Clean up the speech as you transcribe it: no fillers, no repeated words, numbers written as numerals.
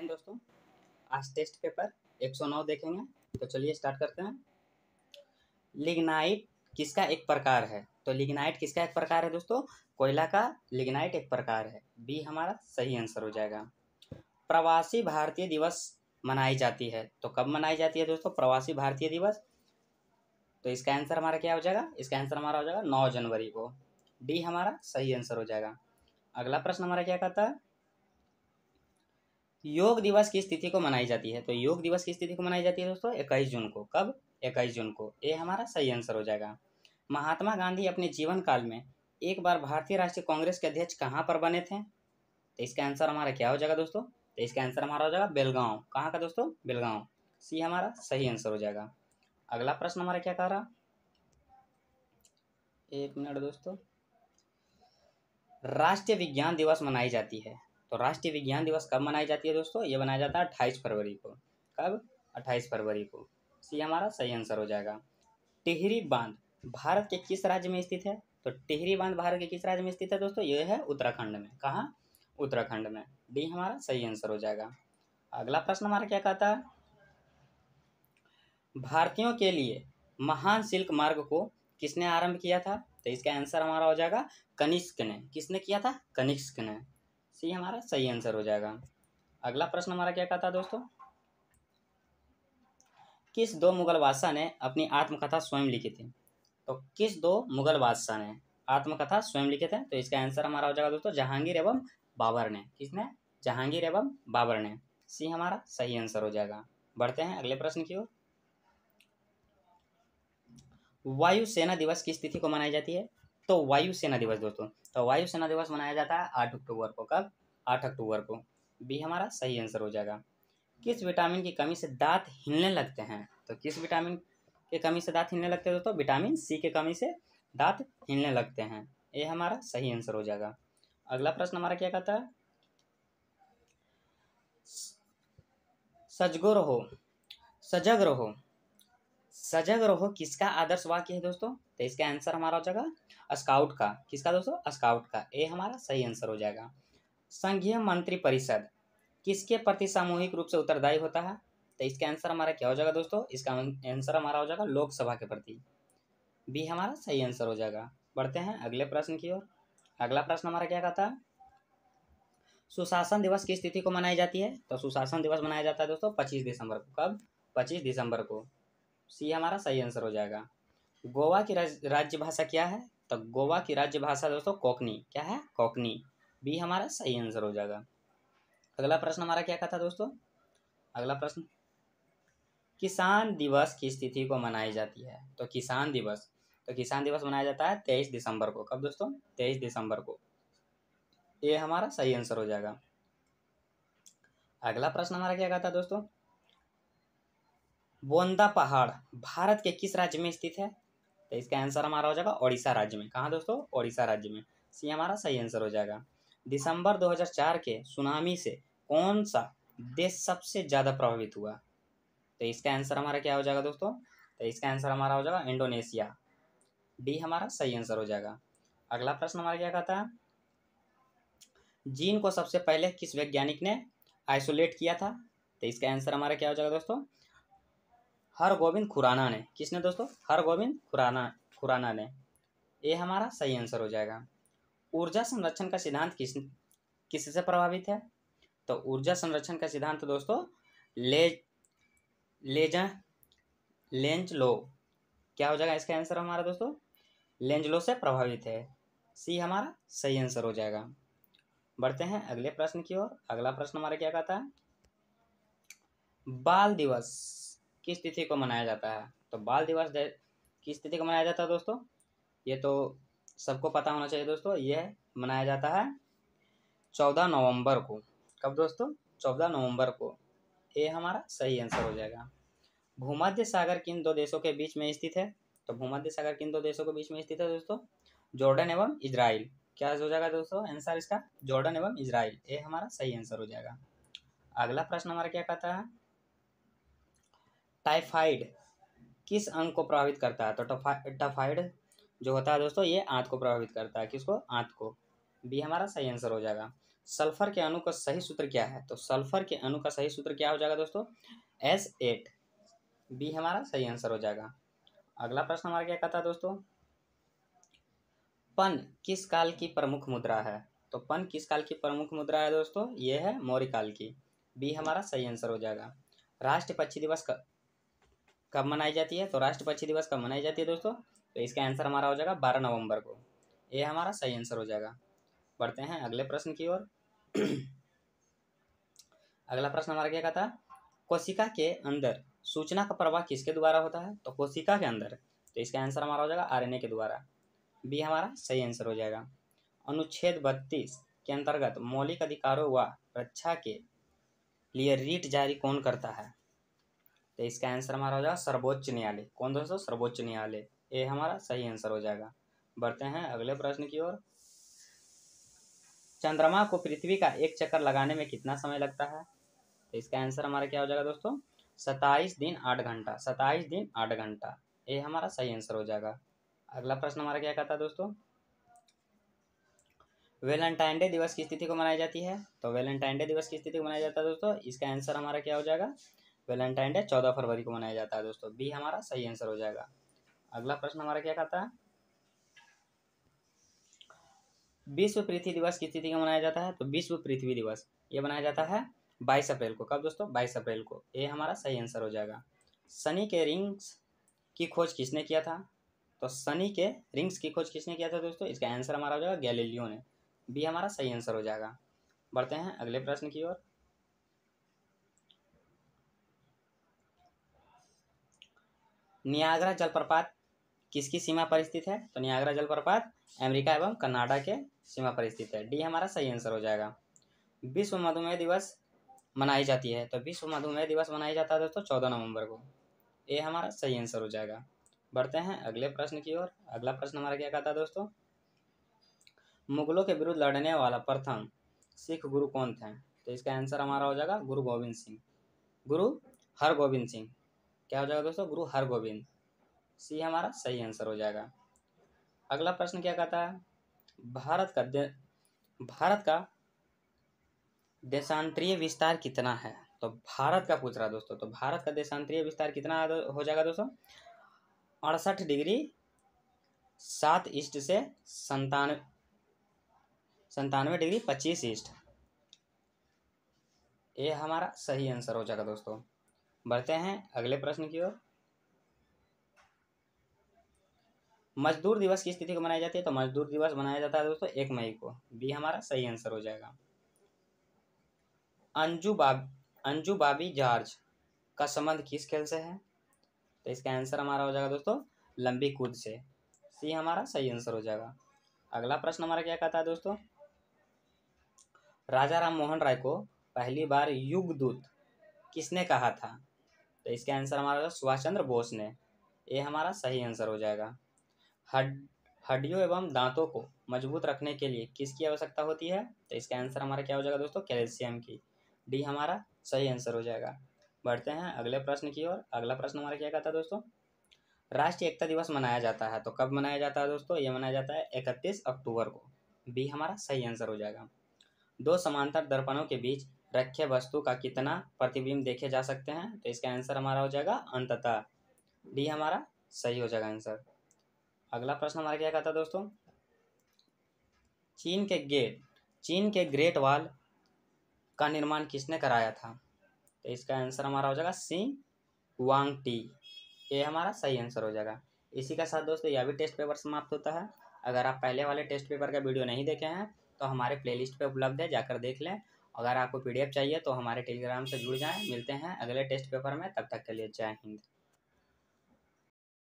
दोस्तों, आज test paper 109 देखेंगे। तो चलिए स्टार्ट करते हैं। लिग्नाइट किसका एक प्रकार है? तो लिग्नाइट किसका एक प्रकार है दोस्तों? कोयला का लिग्नाइट एक प्रकार है। बी हमारा सही आंसर हो जाएगा। प्रवासी भारतीय दिवस मनाई जाती है, तो कब मनाई जाती है दोस्तों प्रवासी भारतीय दिवस? तो इसका आंसर हमारा क्या हो जाएगा? इसका आंसर हमारा हो जाएगा 9 जनवरी को। डी हमारा सही आंसर हो जाएगा। अगला प्रश्न हमारा क्या कहता है? योग दिवस किस तिथि को मनाई जाती है? तो योग दिवस किस तिथि को मनाई जाती है दोस्तों? 21 जून को। कब? 21 जून को। ये हमारा सही आंसर हो जाएगा। महात्मा गांधी अपने जीवन काल में एक बार भारतीय राष्ट्रीय कांग्रेस के अध्यक्ष कहाँ पर बने थे? तो इसका आंसर हमारा क्या हो जाएगा दोस्तों? तो इसका आंसर हमारा हो जाएगा बेलगांव। कहाँ का दोस्तों? बेलगांव। सी हमारा सही आंसर हो जाएगा। अगला प्रश्न हमारा क्या कह रहा? एक मिनट दोस्तों। राष्ट्रीय विज्ञान दिवस मनाई जाती है, तो राष्ट्रीय विज्ञान दिवस कब मनाई जाती है दोस्तों? ये मनाया जाता है 28 फरवरी को। कब? 28 फरवरी को। सी हमारा सही आंसर हो जाएगा। टिहरी बांध भारत के किस राज्य में स्थित है? तो टिहरी बांध भारत के किस राज्य में स्थित है दोस्तों? ये है उत्तराखंड में। कहाँ? उत्तराखंड में। डी हमारा सही आंसर हो जाएगा। अगला प्रश्न हमारा क्या कहता है? भारतीयों के लिए महान सिल्क मार्ग को किसने आरंभ किया था? तो इसका आंसर हमारा हो जाएगा कनिष्क ने। किसने किया था? कनिष्क ने। सी हमारा सही आंसर हो जाएगा। अगला प्रश्न हमारा क्या कहता है दोस्तों? किस दो मुगल बादशाह ने अपनी आत्मकथा स्वयं लिखी थी? तो किस दो मुगल बादशाह ने आत्मकथा स्वयं लिखे थे? तो इसका आंसर हमारा हो जाएगा दोस्तों जहांगीर एवं बाबर ने। किसने? जहांगीर एवं बाबर ने। सी हमारा सही आंसर हो जाएगा। बढ़ते हैं अगले प्रश्न की ओर। वायुसेना दिवस किस तिथि को मनाई जाती है? तो वायुसेना दिवस दोस्तों, तो वायुसेना दिवस मनाया जाता है 8 अक्टूबर को। कब? 8 अक्टूबर को। बी हमारा सही आंसर हो जाएगा। किस विटामिन की कमी से दांत हिलने लगते हैं? तो किस विटामिन की कमी से दांत हिलने लगते हैं दोस्तों? विटामिन सी की कमी से दांत हिलने लगते हैं। ये हमारा सही आंसर हो जाएगा। अगला प्रश्न हमारा क्या कहता है? सजगो रहो सजग रहो सजग रहो किसका आदर्श वाक्य है दोस्तों? तो इसका आंसर हमारा हो जाएगा स्काउट का। किसका दोस्तों? स्काउट का। ये हमारा सही आंसर हो जाएगा। संघीय मंत्री परिषद किसके प्रति सामूहिक रूप से उत्तरदायी होता है? तो इसका आंसर हमारा क्या हो जाएगा दोस्तों? इसका आंसर हमारा हो जाएगा लोकसभा के प्रति। बी हमारा सही आंसर हो जाएगा। बढ़ते हैं अगले प्रश्न की ओर। अगला प्रश्न हमारा क्या कहता है? सुशासन दिवस किस तिथि को मनाई जाती है? तो सुशासन दिवस मनाया जाता है दोस्तों 25 दिसंबर को। कब? 25 दिसंबर को। सी हमारा सही आंसर हो जाएगा। गोवा की राज्य भाषा क्या है? तो गोवा की राज्य भाषा दोस्तों कोकनी। क्या है? कोकनी। बी हमारा सही आंसर हो जाएगा। अगला प्रश्न हमारा क्या कहता है दोस्तों? अगला प्रश्न, किसान दिवस किस तिथि को मनाई जाती है? तो किसान दिवस मनाया जाता है 23 दिसंबर को। कब दोस्तों? 23 दिसंबर को। ये हमारा सही आंसर हो जाएगा। अगला प्रश्न हमारा क्या कहता है दोस्तों? बोंदा पहाड़ भारत के किस राज्य में स्थित है? तो इसका आंसर हमारा हो जाएगा ओडिशा राज्य में। कहाँ दोस्तों? ओडिशा राज्य में। सी हमारा सही आंसर हो जाएगा। दिसंबर 2004 के सुनामी से कौन सा देश सबसे ज्यादा प्रभावित हुआ? तो इसका आंसर हमारा क्या हो जाएगा दोस्तों? तो इसका आंसर हमारा हो जाएगा इंडोनेशिया। डी हमारा सही आंसर हो जाएगा। अगला प्रश्न हमारा क्या कहता है? जीन को सबसे पहले किस वैज्ञानिक ने आइसोलेट किया था? तो इसका आंसर हमारा क्या हो जाएगा दोस्तों? हरगोविंद खुराना ने। किसने दोस्तों? हरगोविंद खुराना ने। ये हमारा सही आंसर हो जाएगा। ऊर्जा संरक्षण का सिद्धांत किससे प्रभावित है? तो ऊर्जा संरक्षण का सिद्धांत दोस्तों लेंज लो। क्या हो जाएगा इसका आंसर हमारा दोस्तों? लेंज लो से प्रभावित है। सी हमारा सही आंसर हो जाएगा। बढ़ते हैं अगले प्रश्न की ओर। अगला प्रश्न हमारा क्या कहता है? बाल दिवस किस तिथि को मनाया जाता है? तो बाल दिवस किस तिथि को मनाया जाता है दोस्तों? ये तो सबको पता होना चाहिए दोस्तों। यह मनाया जाता है 14 नवंबर को। कब दोस्तों? 14 नवंबर को। ये हमारा सही आंसर हो जाएगा। भूमध्य सागर किन दो देशों के बीच में स्थित है? तो भूमध्य सागर किन दो देशों के बीच में स्थित है दोस्तों? जॉर्डन एवं इजराइल। क्या हो जाएगा दोस्तों आंसर इसका? जॉर्डन एवं इजराइल। ये हमारा सही आंसर हो जाएगा। अगला प्रश्न हमारा क्या कहता है? टाइफाइड किस अंग को प्रभावित करता है? तो टाइफाइड जो होता है दोस्तों ये आंत को प्रभावित करता है। किसको? आंत को। बी हमारा सही आंसर हो जाएगा। सल्फर के अणु का सही सूत्र क्या है? तो सल्फर के अणु का सही सूत्र क्या हो जाएगा दोस्तों? S8। बी हमारा सही आंसर हो जाएगा। अगला प्रश्न हमारा क्या कहता है दोस्तों? पन किस काल की प्रमुख मुद्रा है? तो पन किस काल की प्रमुख मुद्रा है दोस्तों? ये है मौर्य काल की। बी हमारा सही आंसर हो जाएगा। राष्ट्रीय पक्षी दिवस कब मनाई जाती है? तो राष्ट्रीय पक्षी दिवस कब मनाई जाती है दोस्तों? तो इसका आंसर हमारा हो जाएगा 12 नवंबर को। ये हमारा सही आंसर हो जाएगा। बढ़ते हैं अगले प्रश्न की ओर। अगला प्रश्न हमारा क्या कहता है? कोशिका के अंदर सूचना का प्रवाह किसके द्वारा होता है? तो कोशिका के अंदर, तो इसका आंसर हमारा हो जाएगा आरएनए के द्वारा। बी हमारा सही आंसर हो जाएगा। अनुच्छेद 32 के अंतर्गत मौलिक अधिकारों व रक्षा के लिए रीट जारी कौन करता है? तो इसका आंसर हमारा हो जाएगा सर्वोच्च न्यायालय। कौन दोस्तों? सर्वोच्च न्यायालय। ये हमारा सही आंसर हो जाएगा। बढ़ते हैं अगले प्रश्न की ओर। चंद्रमा को पृथ्वी का एक चक्कर लगाने में कितना समय लगता है? तो इसका आंसर हमारा क्या हो जाएगा दोस्तों? 27 दिन 8 घंटा। 27 दिन 8 घंटा। ये हमारा सही आंसर हो जाएगा। अगला प्रश्न हमारा क्या कहता है दोस्तों? वैलेंटाइन डे दिवस की तिथि को मनाई जाती है? तो वैलेंटाइन डे दिवस की तिथि को मनाया जाता है दोस्तों। इसका आंसर हमारा क्या हो जाएगा? वैलेंटाइन डे 14 फरवरी को मनाया जाता है दोस्तों। बी हमारा सही आंसर हो जाएगा। अगला प्रश्न हमारा क्या कहता है? विश्व पृथ्वी दिवस किस तिथि को मनाया जाता है? तो विश्व पृथ्वी दिवस ये मनाया जाता है 22 अप्रैल को। कब दोस्तों? 22 अप्रैल को। ये हमारा सही आंसर हो जाएगा। शनि के रिंग्स की खोज किसने किया था? तो शनि के रिंग्स की खोज किसने किया था दोस्तों? इसका आंसर हमारा हो जाएगा गैलीलियो ने। बी हमारा सही आंसर हो जाएगा। बढ़ते हैं अगले प्रश्न की ओर। नियाग्रा जलप्रपात किसकी सीमा पर स्थित है? तो नियाग्रा जलप्रपात अमेरिका एवं कनाडा के सीमा पर स्थित है। डी हमारा सही आंसर हो जाएगा। विश्व मधुमेह दिवस मनाई जाती है? तो विश्व मधुमेह दिवस मनाया जाता है दोस्तों 14 नवंबर को। ये हमारा सही आंसर हो जाएगा। बढ़ते हैं अगले प्रश्न की ओर। अगला प्रश्न हमारा क्या कहता है दोस्तों? मुगलों के विरुद्ध लड़ने वाला प्रथम सिख गुरु कौन थे? तो इसका आंसर हमारा हो जाएगा गुरु गोविंद सिंह। गुरु हरगोविंद सिंह। क्या हो जाएगा दोस्तों? गुरु हरगोविंद। सी हमारा सही आंसर हो जाएगा। अगला प्रश्न क्या कहता है? भारत का देशांतरीय विस्तार कितना है? तो भारत का पूछ रहा है दोस्तों। तो भारत का देशांतरीय विस्तार कितना हो जाएगा दोस्तों? 68 डिग्री 7 ईस्ट से 97 डिग्री 25 ईस्ट। ये हमारा सही आंसर हो जाएगा दोस्तों। बढ़ते हैं अगले प्रश्न की ओर। मजदूर दिवस की तिथि को मनाई जाती है? तो मजदूर दिवस मनाया जाता है दोस्तों 1 मई को। बी हमारा सही आंसर हो जाएगा। अंजू बाबी जॉर्ज का संबंध किस खेल से है? तो इसका आंसर हमारा हो जाएगा दोस्तों लंबी कूद से। सी हमारा सही आंसर हो जाएगा। अगला प्रश्न हमारा क्या कहता है दोस्तों? राजा राम मोहन राय को पहली बार युगदूत किसने कहा था? तो इसका आंसर हमारा सुभाष चंद्र बोस ने। ये हमारा सही आंसर हो जाएगा। हड्डियों एवं दांतों को मजबूत रखने के लिए किसकी आवश्यकता होती है? तो इसका आंसर हमारा क्या हो जाएगा दोस्तों? कैल्शियम की। डी हमारा सही आंसर हो जाएगा। बढ़ते हैं अगले प्रश्न की ओर। अगला प्रश्न हमारा क्या कहता है दोस्तों? राष्ट्रीय एकता दिवस मनाया जाता है? तो कब मनाया जाता है दोस्तों? ये मनाया जाता है 31 अक्टूबर को। बी हमारा सही आंसर हो जाएगा। दो समांतर दर्पणों के बीच रखे वस्तु का कितना प्रतिबिंब देखे जा सकते हैं? तो इसका आंसर हमारा हो जाएगा अंततः। डी हमारा सही हो जाएगा आंसर। अगला प्रश्न हमारा क्या कहता है दोस्तों? चीन के ग्रेट वॉल का निर्माण किसने कराया था? तो इसका आंसर हमारा हो जाएगा सी वांगटी। ये हमारा सही आंसर हो जाएगा। इसी के साथ दोस्तों यह भी टेस्ट पेपर समाप्त होता है। अगर आप पहले वाले टेस्ट पेपर का वीडियो नहीं देखे हैं तो हमारे प्लेलिस्ट पे उपलब्ध है, जाकर देख लें। अगर आपको PDF चाहिए तो हमारे टेलीग्राम से जुड़ जाएं। मिलते हैं अगले टेस्ट पेपर में, तब तक के लिए जय हिंद।